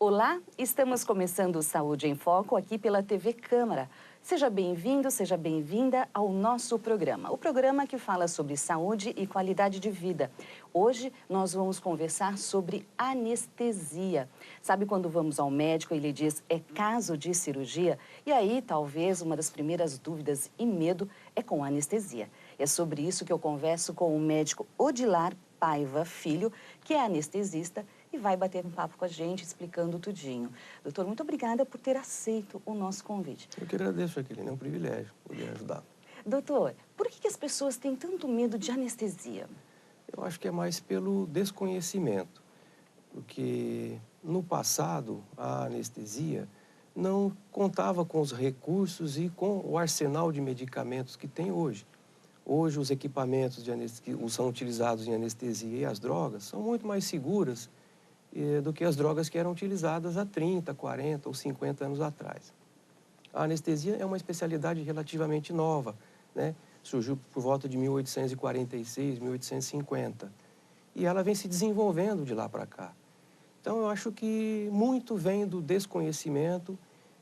Olá, estamos começando o Saúde em Foco aqui pela TV Câmara. Seja bem-vindo, seja bem-vinda ao nosso programa. O programa que fala sobre saúde e qualidade de vida. Hoje nós vamos conversar sobre anestesia. Sabe quando vamos ao médico e ele diz é caso de cirurgia? E aí talvez uma das primeiras dúvidas e medo é com a anestesia. É sobre isso que eu converso com o médico Odilar Paiva Filho, que é anestesista, e vai bater um papo com a gente, explicando tudinho. Doutor, muito obrigada por ter aceito o nosso convite. Eu que agradeço, Jaqueline, é um privilégio poder ajudar. Doutor, por que as pessoas têm tanto medo de anestesia? Eu acho que é mais pelo desconhecimento, porque no passado a anestesia não contava com os recursos e com o arsenal de medicamentos que tem hoje. Hoje os equipamentos que são utilizados em anestesia e as drogas são muito mais seguras do que as drogas que eram utilizadas há 30, 40 ou 50 anos atrás. A anestesia é uma especialidade relativamente nova, né? Surgiu por volta de 1846, 1850. E ela vem se desenvolvendo de lá para cá. Então, eu acho que muito vem do desconhecimento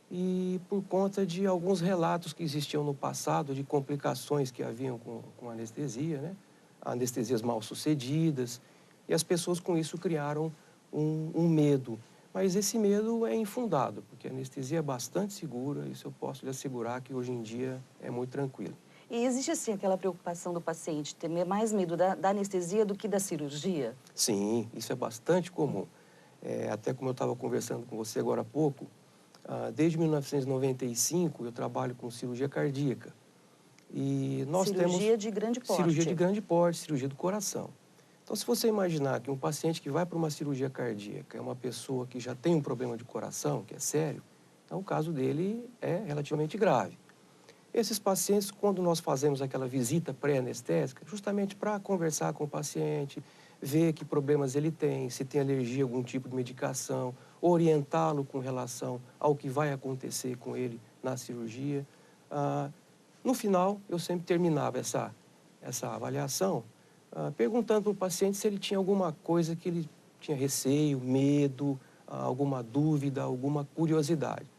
e por conta de alguns relatos que existiam no passado de complicações que haviam com a anestesia, né? Anestesias mal sucedidas. E as pessoas com isso criaram um medo. Mas esse medo é infundado, porque a anestesia é bastante segura, isso eu posso lhe assegurar que hoje em dia é muito tranquilo. E existe, assim, aquela preocupação do paciente ter mais medo da anestesia do que da cirurgia? Sim, isso é bastante comum. Até como eu estava conversando com você agora há pouco, desde 1995 eu trabalho com cirurgia cardíaca. E nós Cirurgia de grande porte. Cirurgia de grande porte, cirurgia do coração. Então, se você imaginar que um paciente que vai para uma cirurgia cardíaca é uma pessoa que já tem um problema de coração, que é sério, então o caso dele é relativamente grave. Esses pacientes, quando nós fazemos aquela visita pré-anestésica, justamente para conversar com o paciente, ver que problemas ele tem, se tem alergia a algum tipo de medicação, orientá-lo com relação ao que vai acontecer com ele na cirurgia. No final, eu sempre terminava essa avaliação perguntando para o paciente se ele tinha alguma coisa que ele tinha receio, medo, alguma dúvida, alguma curiosidade.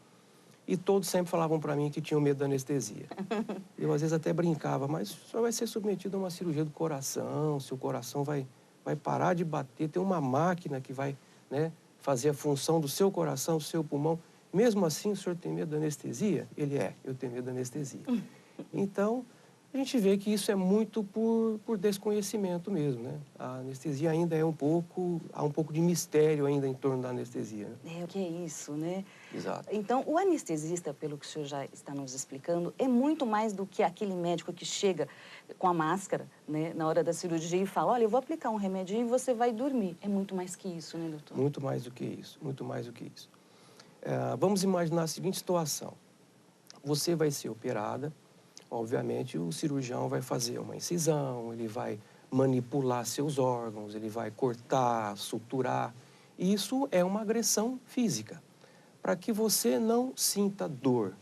E todos sempre falavam para mim que tinham medo da anestesia. Eu, às vezes, até brincava, mas o senhor vai ser submetido a uma cirurgia do coração, seu coração vai parar de bater, tem uma máquina que vai, né, fazer a função do seu coração, do seu pulmão. Mesmo assim, o senhor tem medo da anestesia? Eu tenho medo da anestesia. Então, a gente vê que isso é muito por desconhecimento mesmo, né? A anestesia ainda há um pouco de mistério ainda em torno da anestesia. O que é isso, né? Exato. Então, o anestesista, pelo que o senhor já está nos explicando, é muito mais do que aquele médico que chega com a máscara, né, na hora da cirurgia e fala, olha, eu vou aplicar um remedinho e você vai dormir. É muito mais que isso, né, doutor? Muito mais do que isso, muito mais do que isso. Vamos imaginar a seguinte situação. Você vai ser operada. Obviamente, o cirurgião vai fazer uma incisão, ele vai manipular seus órgãos, ele vai cortar, suturar. E isso é uma agressão física. Para que você não sinta dor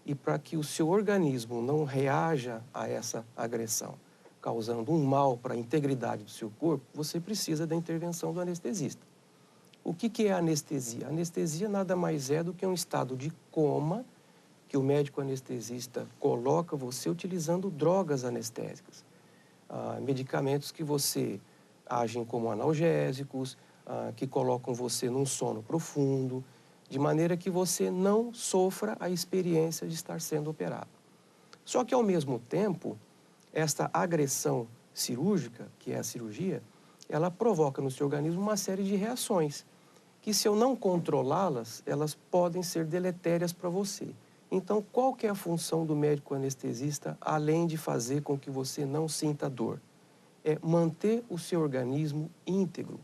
e para que o seu organismo não reaja a essa agressão, causando um mal para a integridade do seu corpo, você precisa da intervenção do anestesista. O que é a anestesia? A anestesia nada mais é do que um estado de coma que o médico anestesista coloca você utilizando drogas anestésicas. Medicamentos que você agem como analgésicos, que colocam você num sono profundo, de maneira que você não sofra a experiência de estar sendo operado. Só que, ao mesmo tempo, esta agressão cirúrgica, que é a cirurgia, ela provoca no seu organismo uma série de reações, que se eu não controlá-las, elas podem ser deletérias para você. Então, qual que é a função do médico anestesista, além de fazer com que você não sinta dor? É manter o seu organismo íntegro.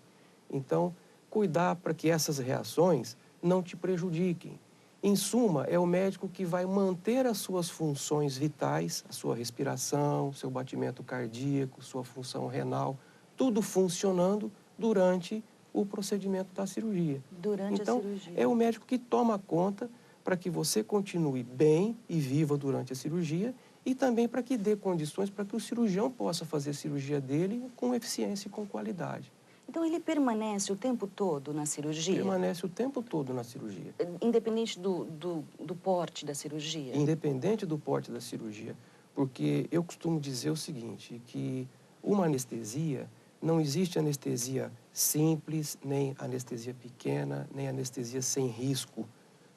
Então, cuidar para que essas reações não te prejudiquem. Em suma, é o médico que vai manter as suas funções vitais, a sua respiração, seu batimento cardíaco, sua função renal, tudo funcionando durante o procedimento da cirurgia. Durante a cirurgia. Então, é o médico que toma conta para que você continue bem e viva durante a cirurgia e também para que dê condições para que o cirurgião possa fazer a cirurgia dele com eficiência e com qualidade. Então, ele permanece o tempo todo na cirurgia? Permanece o tempo todo na cirurgia. Independente do porte da cirurgia? Independente do porte da cirurgia, porque eu costumo dizer o seguinte, que uma anestesia, não existe anestesia simples, nem anestesia pequena, nem anestesia sem risco.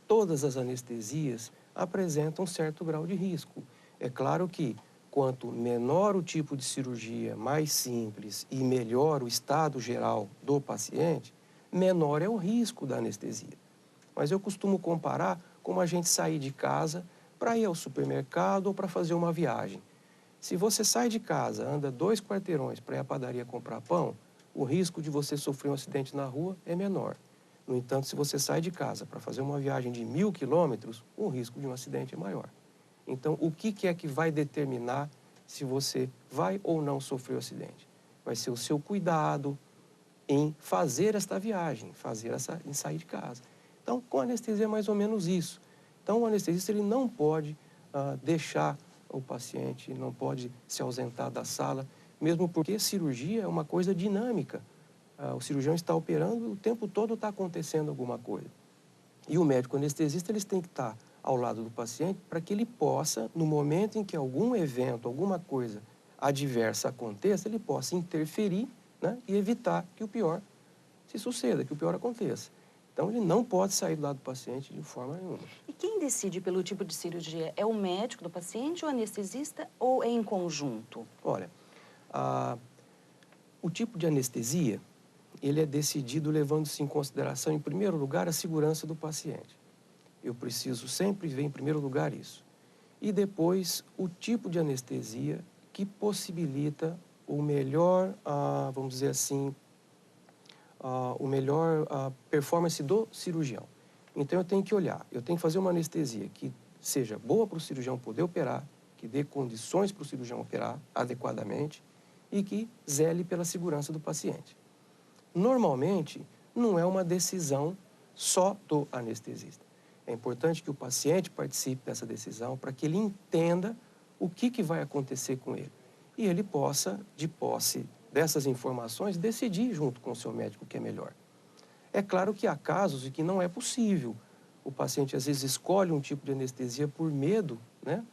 Todas as anestesias apresentam um certo grau de risco. É claro que quanto menor o tipo de cirurgia, mais simples e melhor o estado geral do paciente, menor é o risco da anestesia. Mas eu costumo comparar como a gente sair de casa para ir ao supermercado ou para fazer uma viagem. Se você sai de casa, anda 2 quarteirões para ir à padaria comprar pão, o risco de você sofrer um acidente na rua é menor. No entanto, se você sai de casa para fazer uma viagem de 1.000 quilômetros, o risco de um acidente é maior. Então, o que é que vai determinar se você vai ou não sofrer o acidente? Vai ser o seu cuidado em fazer esta viagem, em sair de casa. Então, com anestesia é mais ou menos isso. Então, o anestesista ele não pode deixar o paciente, não pode se ausentar da sala, mesmo porque cirurgia é uma coisa dinâmica. O cirurgião está operando, o tempo todo está acontecendo alguma coisa. E o médico anestesista eles têm que estar ao lado do paciente para que ele possa, no momento em que algum evento, alguma coisa adversa aconteça, ele possa interferir, né, e evitar que o pior se suceda, que o pior aconteça. Então, ele não pode sair do lado do paciente de forma nenhuma. E quem decide pelo tipo de cirurgia? É o médico do paciente, o anestesista ou é em conjunto? Olha, o tipo de anestesia, ele é decidido levando-se em consideração, em primeiro lugar, a segurança do paciente. Eu preciso sempre ver em primeiro lugar isso. E depois, o tipo de anestesia que possibilita o melhor, vamos dizer assim, o melhor performance do cirurgião. Então, eu tenho que olhar, eu tenho que fazer uma anestesia que seja boa para o cirurgião poder operar, que dê condições para o cirurgião operar adequadamente e que zele pela segurança do paciente. Normalmente, não é uma decisão só do anestesista. É importante que o paciente participe dessa decisão para que ele entenda o que vai acontecer com ele. E ele possa, de posse dessas informações, decidir junto com o seu médico o que é melhor. É claro que há casos em que não é possível. O paciente, às vezes, escolhe um tipo de anestesia por medo, né?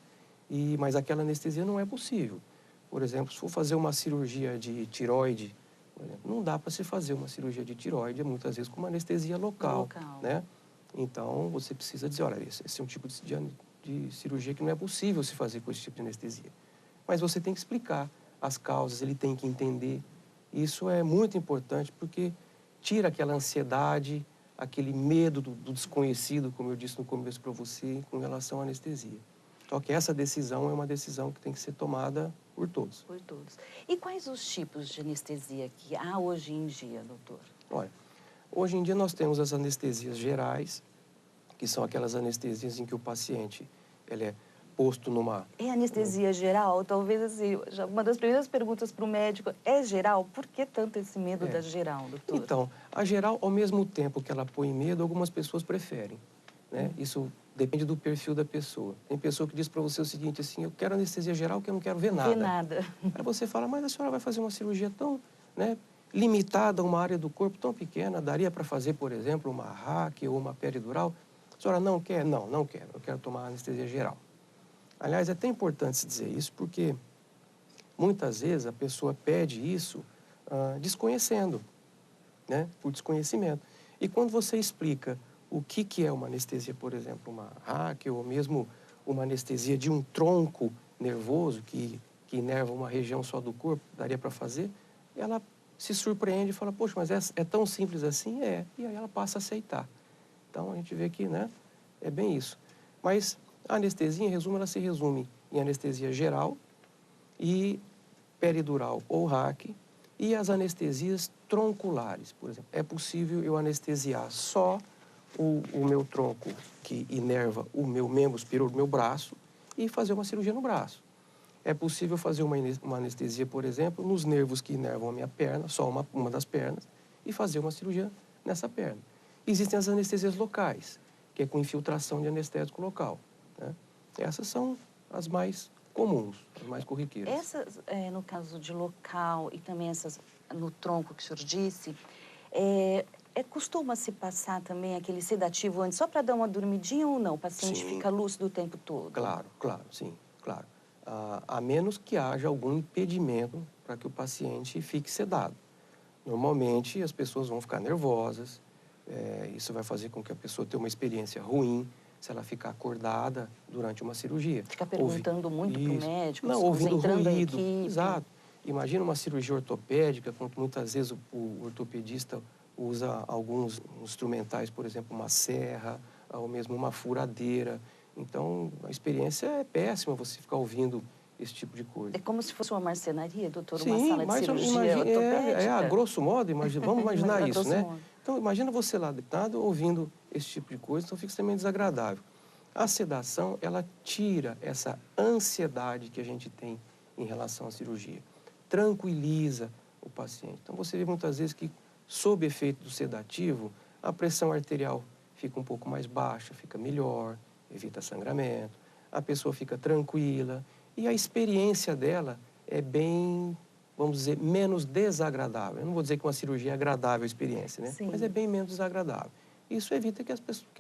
Mas aquela anestesia não é possível. Por exemplo, se for fazer uma cirurgia de tireoide, por exemplo, não dá para se fazer uma cirurgia de tireoide, muitas vezes, com uma anestesia local, né? Então, você precisa dizer, olha, esse é um tipo de cirurgia que não é possível se fazer com esse tipo de anestesia. Mas você tem que explicar as causas, ele tem que entender. Isso é muito importante porque tira aquela ansiedade, aquele medo do desconhecido, como eu disse no começo para você, com relação à anestesia. Só que essa decisão é uma decisão que tem que ser tomada por todos. Por todos. E quais os tipos de anestesia que há hoje em dia, doutor? Olha, hoje em dia nós temos as anestesias gerais, que são aquelas anestesias em que o paciente ele é posto numa... É anestesia geral? Talvez assim, uma das primeiras perguntas para o médico é geral? Por que tanto esse medo da geral, doutor? Então, a geral, ao mesmo tempo que ela põe medo, algumas pessoas preferem, né? Isso depende do perfil da pessoa. Tem pessoa que diz para você o seguinte, assim, eu quero anestesia geral porque eu não quero ver nada. Ver nada. Aí você fala, mas a senhora vai fazer uma cirurgia tão, né, limitada, uma área do corpo tão pequena, daria para fazer, por exemplo, uma RAC ou uma peridural? A senhora não quer? Não, não quero. Eu quero tomar anestesia geral. Aliás, é até importante se dizer isso, porque muitas vezes a pessoa pede isso desconhecendo, né? Por desconhecimento. E quando você explica o que é uma anestesia, por exemplo, uma RAC, ou mesmo uma anestesia de um tronco nervoso que inerva uma região só do corpo, daria para fazer, ela se surpreende e fala, poxa, mas é tão simples assim? É. E aí ela passa a aceitar. Então, a gente vê que, né, é bem isso. Mas a anestesia, em resumo, ela se resume em anestesia geral e peridural ou RAC e as anestesias tronculares, por exemplo. É possível eu anestesiar só o meu tronco que inerva o meu membro superior, o meu braço, e fazer uma cirurgia no braço. É possível fazer uma anestesia, por exemplo, nos nervos que inervam a minha perna, só uma das pernas, e fazer uma cirurgia nessa perna. Existem as anestesias locais, que é com infiltração de anestésico local, né? Essas são as mais comuns, as mais corriqueiras. Essas, no caso de local e também essas no tronco que o senhor disse, costuma-se passar também aquele sedativo antes, só para dar uma dormidinha ou não? O paciente Sim. fica lúcido o tempo todo? Claro, claro, sim, claro. A menos que haja algum impedimento para que o paciente fique sedado. Normalmente, as pessoas vão ficar nervosas, isso vai fazer com que a pessoa tenha uma experiência ruim, se ela ficar acordada durante uma cirurgia. Fica perguntando muito para o médico, não, ouvindo concentrando a ruído. equipe. Exato. Imagina uma cirurgia ortopédica, quando muitas vezes o ortopedista usa alguns instrumentais, por exemplo, uma serra, ou mesmo uma furadeira. Então, a experiência é péssima você ficar ouvindo esse tipo de coisa. É como se fosse uma marcenaria, doutor, uma Sim, sala de mas cirurgia ortopédica? a grosso modo, vamos imaginar A isso, grosso né? modo. Então, imagina você lá deitado ouvindo esse tipo de coisa, então fica extremamente desagradável. A sedação, ela tira essa ansiedade que a gente tem em relação à cirurgia. Tranquiliza o paciente. Então, você vê muitas vezes que, sob efeito do sedativo, a pressão arterial fica um pouco mais baixa, fica melhor, evita sangramento, a pessoa fica tranquila e a experiência dela é bem, vamos dizer, menos desagradável. Eu não vou dizer que uma cirurgia é agradável a experiência, né? Sim. Mas é bem menos desagradável. Isso evita que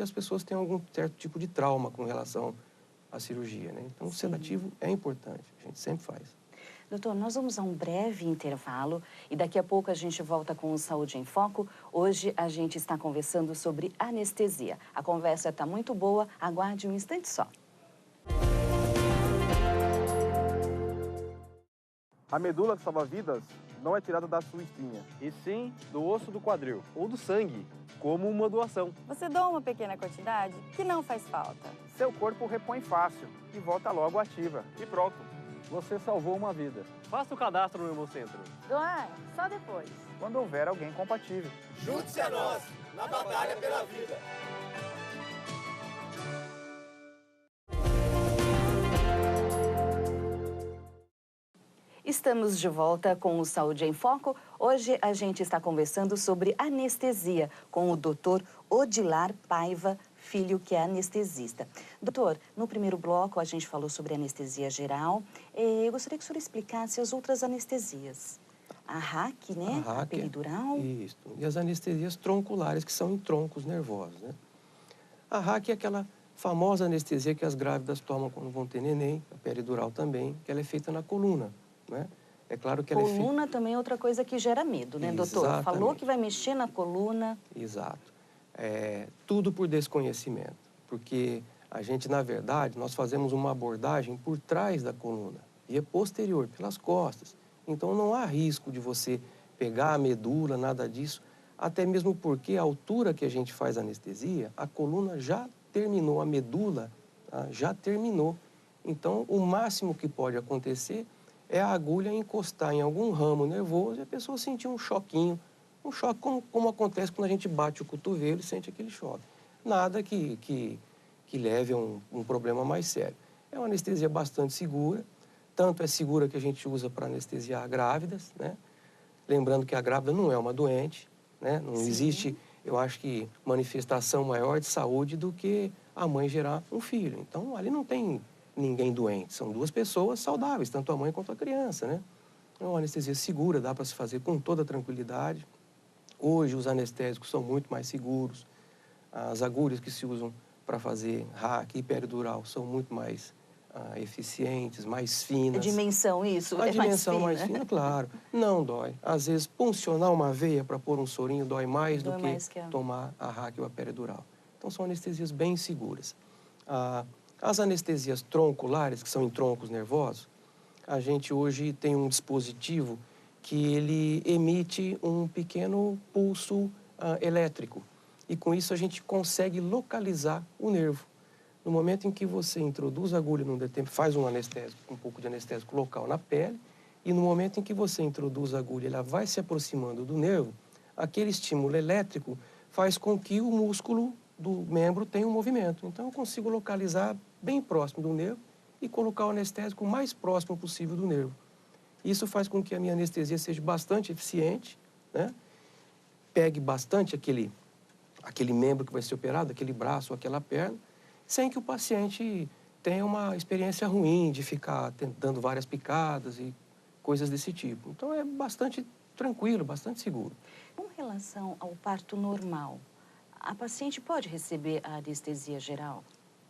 as pessoas tenham algum certo tipo de trauma com relação à cirurgia, né? Então, o sedativo é importante, a gente sempre faz. Doutor, nós vamos a um breve intervalo e daqui a pouco a gente volta com o Saúde em Foco. Hoje a gente está conversando sobre anestesia. A conversa está muito boa, aguarde um instante só. A medula que salva vidas não é tirada da sua espinha, e sim do osso do quadril ou do sangue, como uma doação. Você doa uma pequena quantidade que não faz falta. Seu corpo repõe fácil e volta logo ativa. E pronto, você salvou uma vida. Faça o cadastro no Hemocentro. Doar só depois. Quando houver alguém compatível. Junte-se a nós na batalha pela vida. Estamos de volta com o Saúde em Foco. Hoje a gente está conversando sobre anestesia com o doutor Odilar Paiva Filho, que é anestesista. Doutor, no primeiro bloco a gente falou sobre anestesia geral. Eu gostaria que o senhor explicasse as outras anestesias. A RAC, né? A peridural. Isso. E as anestesias tronculares, que são em troncos nervosos, né? A RAC é aquela famosa anestesia que as grávidas tomam quando vão ter neném, a peridural também, que ela é feita na coluna, né? É claro que ela coluna também é outra coisa que gera medo, né, doutor? Exatamente. Falou que vai mexer na coluna. Exato. Tudo por desconhecimento, porque a gente, na verdade, nós fazemos uma abordagem por trás da coluna, via posterior, pelas costas. Então, não há risco de você pegar a medula, nada disso, até mesmo porque a altura que a gente faz a anestesia, a coluna já terminou, a medula já terminou. Então, o máximo que pode acontecer é a agulha encostar em algum ramo nervoso e a pessoa sentir um choquinho, um choque como acontece quando a gente bate o cotovelo e sente aquele choque. Nada que leve a um problema mais sério. É uma anestesia bastante segura, tanto é segura que a gente usa para anestesiar grávidas, né? Lembrando que a grávida não é uma doente, né? Não existe, eu acho que, manifestação maior de saúde do que a mãe gerar um filho. Então, ali não tem ninguém doente, são duas pessoas saudáveis, tanto a mãe quanto a criança, né? É uma anestesia segura, dá para se fazer com toda tranquilidade. Hoje, os anestésicos são muito mais seguros. As agulhas que se usam para fazer RAC e peridural são muito mais eficientes, mais finas. A dimensão, isso? A é dimensão mais mais fina, claro. Não dói. Às vezes, puncionar uma veia para pôr um sorinho dói mais do que tomar a RAC ou a peridural. Então, são anestesias bem seguras. As anestesias tronculares, que são em troncos nervosos, a gente hoje tem um dispositivo que ele emite um pequeno pulso elétrico. E com isso a gente consegue localizar o nervo. No momento em que você introduz a agulha num tempo, faz um anestésico, um pouco de anestésico local na pele, e no momento em que você introduz a agulha, ela vai se aproximando do nervo, aquele estímulo elétrico faz com que o músculo do membro tenha um movimento. Então eu consigo localizar bem próximo do nervo e colocar o anestésico o mais próximo possível do nervo. Isso faz com que a minha anestesia seja bastante eficiente, né? Pegue bastante aquele membro que vai ser operado, aquele braço ou aquela perna, sem que o paciente tenha uma experiência ruim de ficar dando várias picadas e coisas desse tipo. Então, é bastante tranquilo, bastante seguro. Com relação ao parto normal, a paciente pode receber a anestesia geral?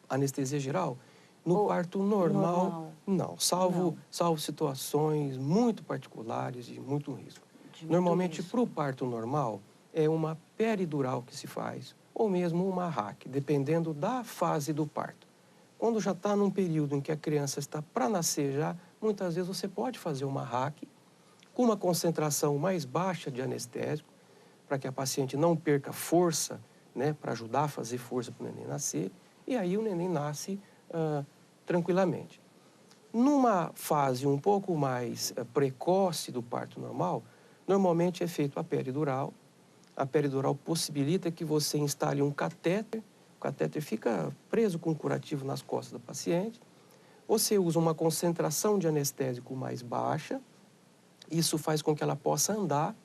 Anestesia geral? No Ou parto normal, não. Não. Salvo situações muito particulares de muito risco. De muito Normalmente, risco. para o parto normal, é uma peridural que se faz, ou mesmo uma RAC, dependendo da fase do parto. Quando já está num período em que a criança está para nascer já, muitas vezes você pode fazer uma RAC com uma concentração mais baixa de anestésico, para que a paciente não perca força, né, para ajudar a fazer força para o neném nascer, e aí o neném nasce tranquilamente. Numa fase um pouco mais precoce do parto normal, normalmente é feito a peridural. A peridural possibilita que você instale um catéter. O catéter fica preso com um curativo nas costas da paciente. Você usa uma concentração de anestésico mais baixa. Isso faz com que ela possa andar.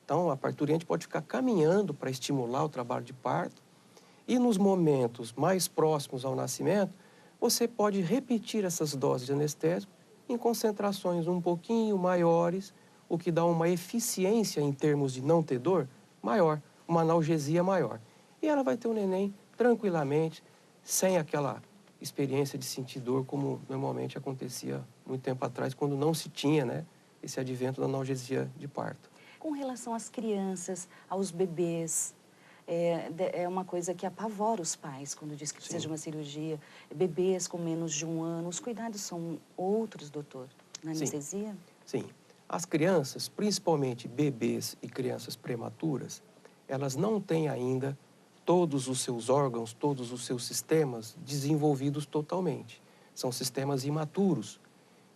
Então, a parturiente pode ficar caminhando para estimular o trabalho de parto. E nos momentos mais próximos ao nascimento, você pode repetir essas doses de anestésico em concentrações um pouquinho maiores, o que dá uma eficiência em termos de não ter dor maior, uma analgesia maior. E ela vai ter o neném tranquilamente, sem aquela experiência de sentir dor como normalmente acontecia muito tempo atrás, quando não se tinha, né, esse advento da analgesia de parto. Com relação às crianças, aos bebês, é uma coisa que apavora os pais quando diz que precisa de uma cirurgia. Bebês com menos de 1 ano, os cuidados são outros, doutor, na anestesia? Sim. As crianças, principalmente bebês e crianças prematuras, elas não têm ainda todos os seus órgãos, todos os seus sistemas desenvolvidos totalmente. São sistemas imaturos.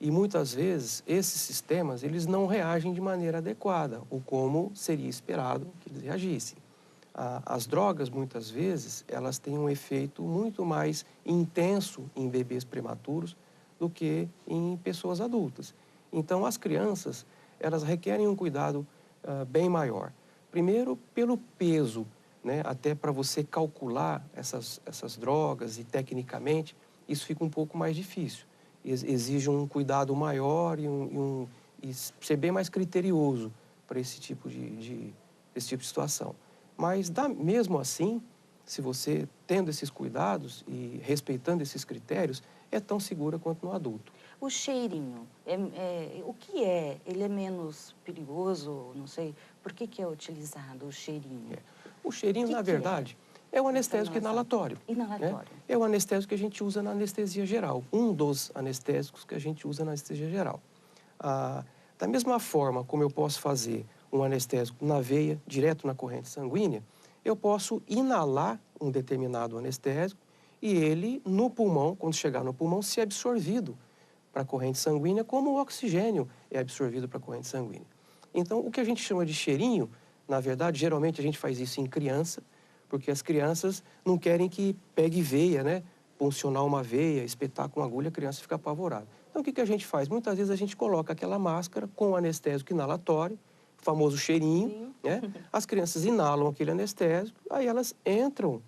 E muitas vezes esses sistemas eles não reagem de maneira adequada, ou como seria esperado que eles reagissem. As drogas, muitas vezes, elas têm um efeito muito mais intenso em bebês prematuros do que em pessoas adultas. Então, as crianças, elas requerem um cuidado bem maior. Primeiro, pelo peso, né? Até para você calcular essas drogas e, tecnicamente, isso fica um pouco mais difícil. Exige um cuidado maior e ser bem mais criterioso para esse tipo de situação. Mas, mesmo assim, se você tendo esses cuidados e respeitando esses critérios, é tão segura quanto no adulto. O cheirinho, o que é? Ele é menos perigoso? Não sei. Por que é utilizado o cheirinho? O cheirinho, na verdade, é o anestésico inalatório. Inalatório. Né? É o anestésico que a gente usa na anestesia geral. Um dos anestésicos que a gente usa na anestesia geral. Da mesma forma como eu posso fazer um anestésico na veia, direto na corrente sanguínea, eu posso inalar um determinado anestésico e ele, no pulmão, quando chegar no pulmão, ser absorvido para a corrente sanguínea, como o oxigênio é absorvido para a corrente sanguínea. Então, o que a gente chama de cheirinho, na verdade, geralmente a gente faz isso em criança, porque as crianças não querem que pegue veia, né? Puncionar uma veia, espetar com agulha, a criança fica apavorada. Então, o que a gente faz? Muitas vezes a gente coloca aquela máscara com anestésico inalatório, o famoso cheirinho, né? As crianças inalam aquele anestésico, aí elas entram,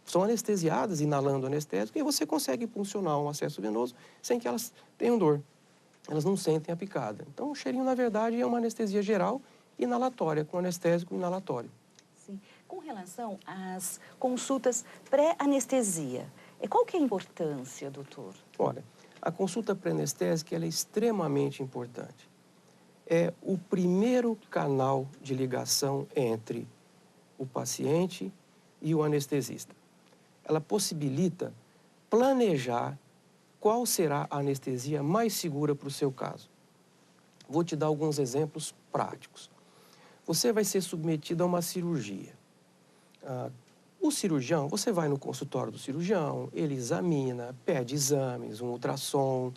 são anestesiadas inalando o anestésico e você consegue puncionar um acesso venoso sem que elas tenham dor. Elas não sentem a picada. Então, o cheirinho, na verdade, é uma anestesia geral inalatória, com anestésico inalatório. Sim. Com relação às consultas pré-anestesia, qual que é a importância, doutor? Olha, a consulta pré-anestésica ela é extremamente importante. É o primeiro canal de ligação entre o paciente e o anestesista. Ela possibilita planejar qual será a anestesia mais segura para o seu caso. Vou te dar alguns exemplos práticos. Você vai ser submetido a uma cirurgia. O cirurgião, você vai no consultório do cirurgião, ele examina, pede exames, um ultrassom,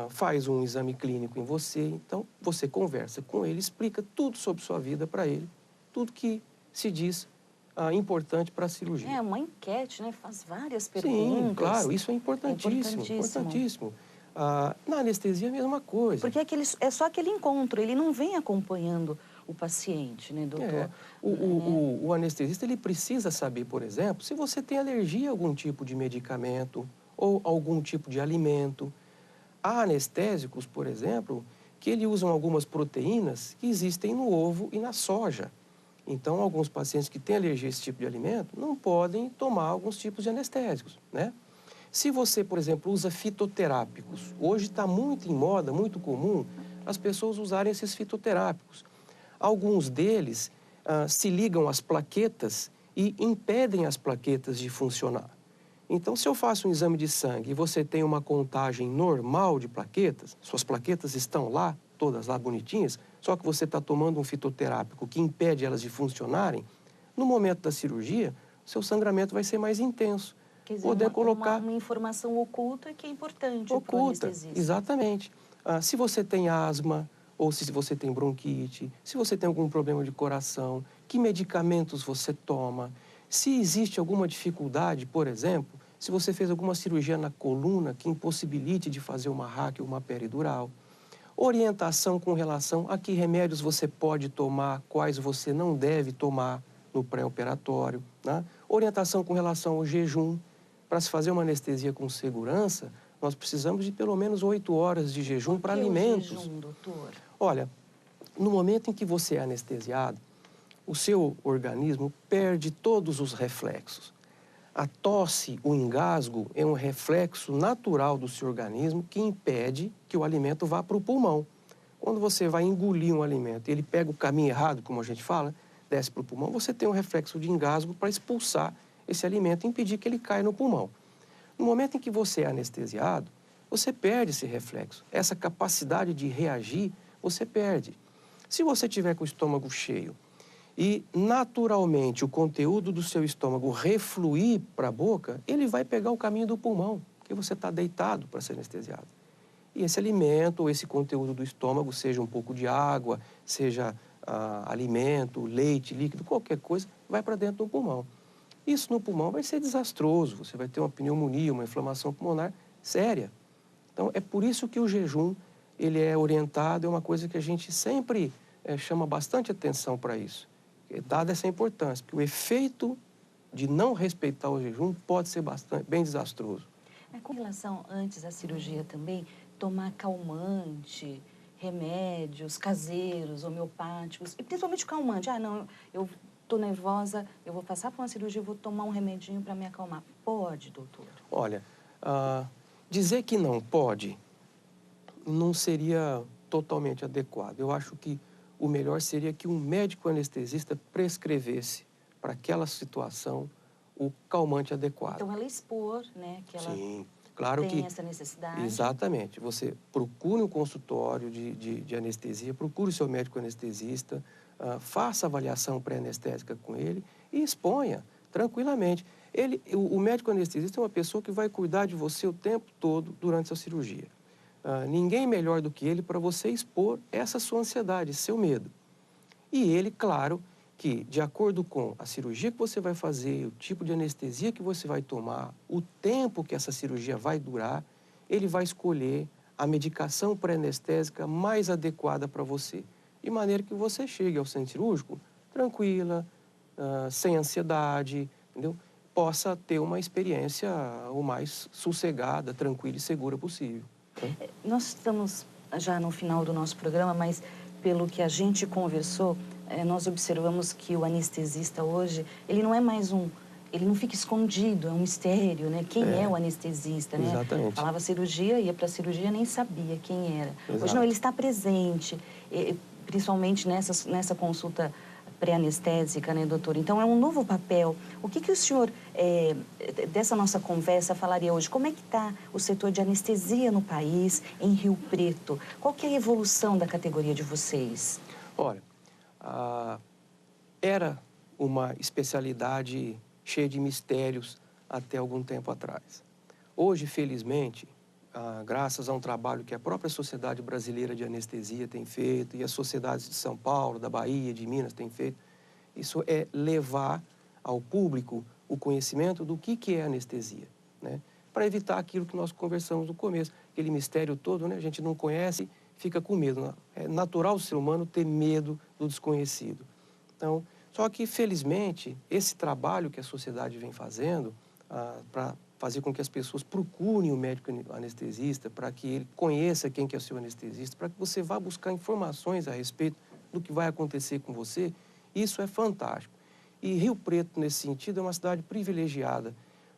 faz um exame clínico em você. Então, você conversa com ele, explica tudo sobre sua vida para ele, tudo que se diz importante para a cirurgia. É uma enquete, né? Faz várias perguntas. Sim, claro, isso é importantíssimo. Importantíssimo. Na anestesia é a mesma coisa. Porque é só aquele encontro, ele não vem acompanhando o paciente, né, doutor? O anestesista ele precisa saber, por exemplo, se você tem alergia a algum tipo de medicamento ou algum tipo de alimento. Há anestésicos, por exemplo, que ele usa algumas proteínas que existem no ovo e na soja. Então, alguns pacientes que têm alergia a esse tipo de alimento não podem tomar alguns tipos de anestésicos, né? Se você, por exemplo, usa fitoterápicos, hoje está muito em moda, muito comum, as pessoas usarem esses fitoterápicos. Alguns deles se ligam às plaquetas e impedem as plaquetas de funcionar. Então, se eu faço um exame de sangue e você tem uma contagem normal de plaquetas, suas plaquetas estão lá, todas lá bonitinhas, só que você está tomando um fitoterápico que impede elas de funcionarem, no momento da cirurgia, seu sangramento vai ser mais intenso. Quer dizer, Poder colocar uma informação oculta que é importante para o oculta, anestesista. exatamente. Se você tem asma, ou se você tem bronquite, se você tem algum problema de coração, que medicamentos você toma, se existe alguma dificuldade, por exemplo, se você fez alguma cirurgia na coluna que impossibilite de fazer uma raque ou uma peridural, orientação com relação a que remédios você pode tomar, quais você não deve tomar no pré-operatório, né? Orientação com relação ao jejum. Para se fazer uma anestesia com segurança, nós precisamos de pelo menos 8 horas de jejum para alimentos. O jejum, doutor? Olha, no momento em que você é anestesiado, o seu organismo perde todos os reflexos. A tosse, o engasgo, é um reflexo natural do seu organismo que impede que o alimento vá para o pulmão. Quando você vai engolir um alimento e ele pega o caminho errado, como a gente fala, desce para o pulmão, você tem um reflexo de engasgo para expulsar esse alimento e impedir que ele caia no pulmão. No momento em que você é anestesiado, você perde esse reflexo. Essa capacidade de reagir, você perde. Se você tiver com o estômago cheio e, naturalmente, o conteúdo do seu estômago refluir para a boca, ele vai pegar o caminho do pulmão, porque você está deitado para ser anestesiado. E esse alimento ou esse conteúdo do estômago, seja um pouco de água, seja alimento, leite, líquido, qualquer coisa, vai para dentro do pulmão. Isso no pulmão vai ser desastroso, você vai ter uma pneumonia, uma inflamação pulmonar séria. Então, é por isso que o jejum, ele é orientado, é uma coisa que a gente sempre chama bastante atenção para isso. Dada essa importância, porque o efeito de não respeitar o jejum pode ser bem desastroso. Com relação, antes da cirurgia também, tomar calmante, remédios caseiros, homeopáticos, e principalmente calmante. Não, eu estou nervosa, eu vou passar por uma cirurgia, eu vou tomar um remedinho para me acalmar. Pode, doutor? Olha, dizer que não pode não seria totalmente adequado. Eu acho que o melhor seria que um médico anestesista prescrevesse para aquela situação o calmante adequado. Então, ela expor, né, que ela Sim, claro tem que, essa necessidade. Exatamente. Você procure um consultório de anestesia, procure o seu médico anestesista, faça avaliação pré-anestésica com ele e exponha tranquilamente. O médico anestesista é uma pessoa que vai cuidar de você o tempo todo durante a cirurgia. Ninguém melhor do que ele para você expor essa sua ansiedade, seu medo. E ele, claro, que de acordo com a cirurgia que você vai fazer, o tipo de anestesia que você vai tomar, o tempo que essa cirurgia vai durar, ele vai escolher a medicação pré-anestésica mais adequada para você. De maneira que você chegue ao centro cirúrgico tranquila, sem ansiedade, entendeu? Possa ter uma experiência o mais sossegada, tranquila e segura possível. Nós estamos já no final do nosso programa, mas pelo que a gente conversou, nós observamos que o anestesista hoje, ele não é mais ele não fica escondido, é um mistério, né? Quem é o anestesista, né? Exatamente. Falava cirurgia, ia para a cirurgia, nem sabia quem era. Exato. Hoje não, ele está presente, principalmente nessa consulta pré-anestésica, né, doutor? Então, é um novo papel. O que o senhor, dessa nossa conversa, falaria hoje? Como é que está o setor de anestesia no país, em Rio Preto? Qual que é a evolução da categoria de vocês? Olha, era uma especialidade cheia de mistérios até algum tempo atrás. Hoje, felizmente, graças a um trabalho que a própria Sociedade Brasileira de Anestesia tem feito e as sociedades de São Paulo, da Bahia, de Minas têm feito, isso é levar ao público o conhecimento do que é anestesia, né? Para evitar aquilo que nós conversamos no começo, aquele mistério todo, né? A gente não conhece, fica com medo. É natural do ser humano ter medo do desconhecido. Então, só que, felizmente, esse trabalho que a sociedade vem fazendo para fazer com que as pessoas procurem o médico anestesista, para que ele conheça quem que é o seu anestesista, para que você vá buscar informações a respeito do que vai acontecer com você, isso é fantástico. E Rio Preto, nesse sentido, é uma cidade privilegiada,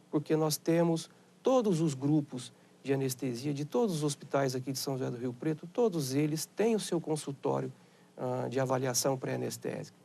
porque nós temos todos os grupos de anestesia de todos os hospitais aqui de São José do Rio Preto, todos eles têm o seu consultório de avaliação pré-anestésica.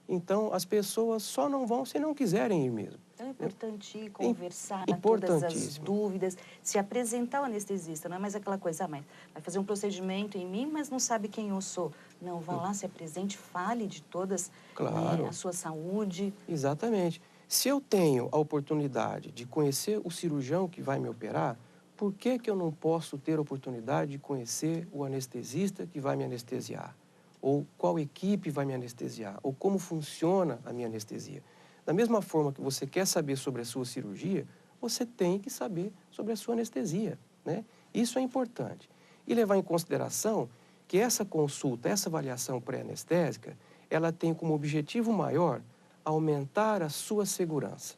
Então, as pessoas só não vão se não quiserem ir mesmo. Então é importante ir conversar, todas as dúvidas, se apresentar ao anestesista, não é mais aquela coisa, mas vai fazer um procedimento em mim, mas não sabe quem eu sou. Não, vá lá, se apresente, fale de todas, claro, a sua saúde. Exatamente. Se eu tenho a oportunidade de conhecer o cirurgião que vai me operar, por que que eu não posso ter a oportunidade de conhecer o anestesista que vai me anestesiar? Ou qual equipe vai me anestesiar? Ou como funciona a minha anestesia? Da mesma forma que você quer saber sobre a sua cirurgia, você tem que saber sobre a sua anestesia, né? Isso é importante. E levar em consideração que essa consulta, essa avaliação pré-anestésica, ela tem como objetivo maior aumentar a sua segurança.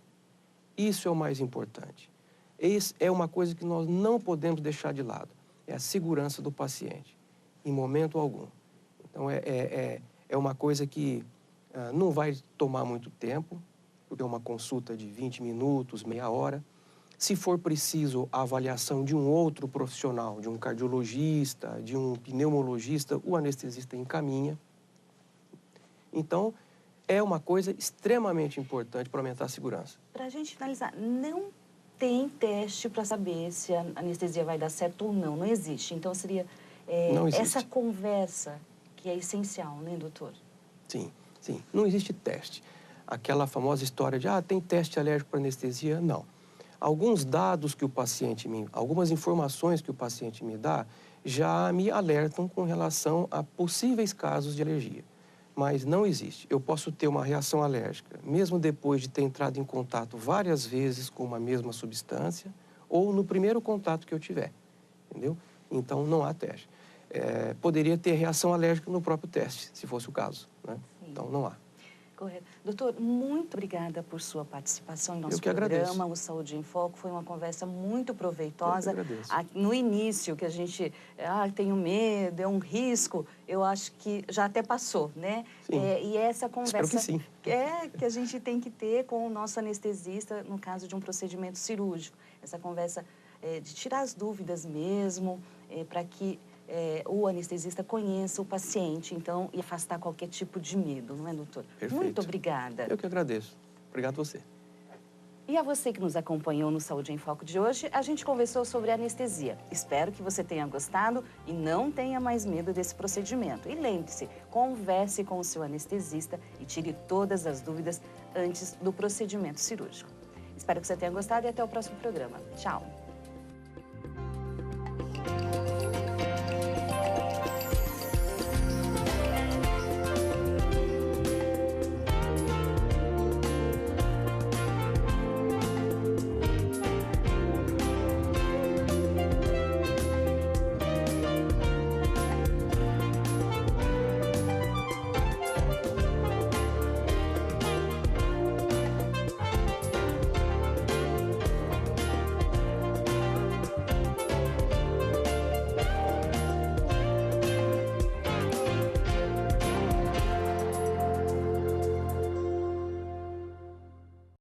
Isso é o mais importante. Isso é uma coisa que nós não podemos deixar de lado. É a segurança do paciente, em momento algum. Então, é uma coisa que não vai tomar muito tempo, porque é uma consulta de 20 minutos, meia hora. Se for preciso a avaliação de um outro profissional, de um cardiologista, de um pneumologista, o anestesista encaminha. Então, é uma coisa extremamente importante para aumentar a segurança. Para a gente finalizar, não tem teste para saber se a anestesia vai dar certo ou não, não existe. Então, seria não existe. essa conversa que é essencial, né, doutor? Sim, sim. Não existe teste. Aquela famosa história de, tem teste alérgico para anestesia? Não. Alguns dados que o paciente algumas informações que o paciente me dá, já me alertam com relação a possíveis casos de alergia. Mas não existe. Eu posso ter uma reação alérgica, mesmo depois de ter entrado em contato várias vezes com uma mesma substância, ou no primeiro contato que eu tiver, entendeu? Então, não há teste. Poderia ter reação alérgica no próprio teste, se fosse o caso, né? Então, não há. Correto. Doutor, muito obrigada por sua participação em nosso programa. Agradeço. O Saúde em Foco. Foi uma conversa muito proveitosa. Eu que agradeço. No início, que a gente, tenho medo, é um risco, eu acho que já até passou, né? Sim. E essa conversa Espero que sim. Que a gente tem que ter com o nosso anestesista no caso de um procedimento cirúrgico. Essa conversa de tirar as dúvidas mesmo, para que o anestesista conheça o paciente, então, e afastar qualquer tipo de medo, não é, doutor? Perfeito. Muito obrigada. Eu que agradeço. Obrigado a você. E a você que nos acompanhou no Saúde em Foco de hoje, a gente conversou sobre anestesia. Espero que você tenha gostado e não tenha mais medo desse procedimento. E lembre-se, converse com o seu anestesista e tire todas as dúvidas antes do procedimento cirúrgico. Espero que você tenha gostado e até o próximo programa. Tchau!